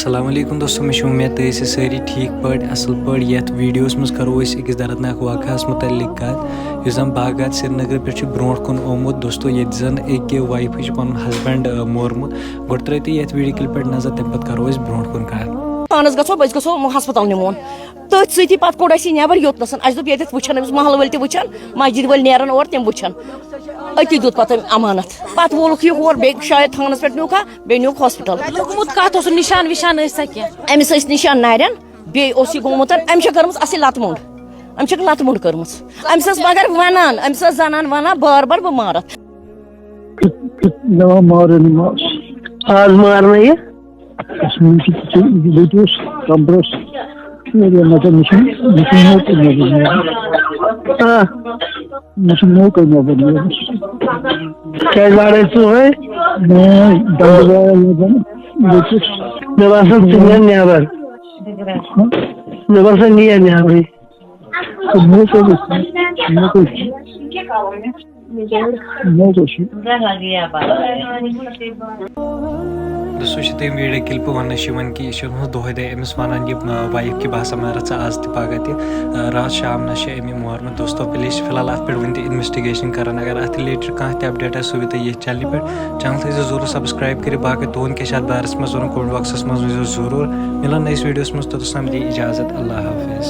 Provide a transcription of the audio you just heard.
السلام علیکم دوستو میں امید تُہۍ ٲسِو سٲری ٹھیٖک پٲٹھۍ اَصٕل پٲٹھۍ یَتھ ویٖڈیوَس منٛز کَرو أسۍ أکِس دردناک واقعہَس مُتعلِق کَتھ یُس زَن باغات سرینگرٕ پٮ۪ٹھ چھُ برونٛٹھ کُن آمُت دوستو ییٚتہِ زَن أکہِ وایفہِ چھُ پَنُن ہسبنٛڈ مورمُت گۄڈٕ ترٛٲیِو تُہۍ یَتھ ویٖڈیو کِلہِ پٮ۪ٹھ نظر تَمہِ پَتہٕ کَرو أسۍ برونٛٹھ کُن کَتھ پانس گژھو بہٕ گژھو ہسپتال نِمون تٔتھۍ سۭتی پتہٕ کوٚڑ اَسہِ یہِ نٮ۪بر یوٚتنَس اَسہِ دوٚپ ییٚتٮ۪تھ وٕچھن أمِس محلہٕ وٲلۍ تہِ وٕچھن مسجد وٲلۍ نیرن اور تِم وٕچھن أتی دیُت پتہٕ أمۍ امانت پتہٕ وولُکھ یہِ ہور بیٚیہِ شاید تھانس پٮ۪ٹھ نیوٗکھا بیٚیہِ نیوٗکھ ہاسپِٹل لوٚگمُت کتھ اوس نِشان وِشان ٲسا کینٛہہ أمِس ٲسۍ نِشان نرٮ۪ن بیٚیہِ اوس یہِ گوٚمُت أمۍ چھےٚ کٔرمٕژ اَصٕل لتہٕ موٚنٛڈ أمۍ چھَکھ لتہٕ موٚنٛڈ کٔرمٕژ أمِس ٲس مگر ونان أمِس ٲس زنان ونان بار بار بہٕ مارتھ آز مارنا یہ لڑائی صبح مے باسان ژٕ نٮ۪بر مے باسان نیر نٮ۪برٕے دوستو چھِ تٔمۍ ویٖڈیو کِلپہٕ وَننہٕ چھِ یِوان کہِ یہِ چھِ اوسمُت دۄہَے دۄہَے أمِس وَنان یہِ وایِف کہِ بہٕ ہسا مارَتھ ژٕ آز تہِ پگاہ تہِ راتھ شامنَس چھِ أمۍ یہِ مورمُت دوستو پٕلیٖز چھِ فِلحال اَتھ پٮ۪ٹھ وٕنہِ تہِ اِنوٮ۪سٹِگیشَن کَران اگر اَتھ رِلیٹِڈ کانٛہہ تہِ اَپڈیٹ آسہِ سُہ وٕچھِو تُہۍ ییٚتھۍ چَنلہِ پٮ۪ٹھ چَنَل تھٲیزیو ضروٗر سبسکرایب کٔرِتھ باقٕے تُہُنٛد کیٛاہ چھِ اَتھ بارَس منٛز وَنُن کومٮ۪نٛٹ باکسَس منٛز ؤنۍزیو ضروٗر مِلان أکِس ویٖڈیوَس منٛز توٚتَس تام دِیِو اِجازت اللہ حافِظ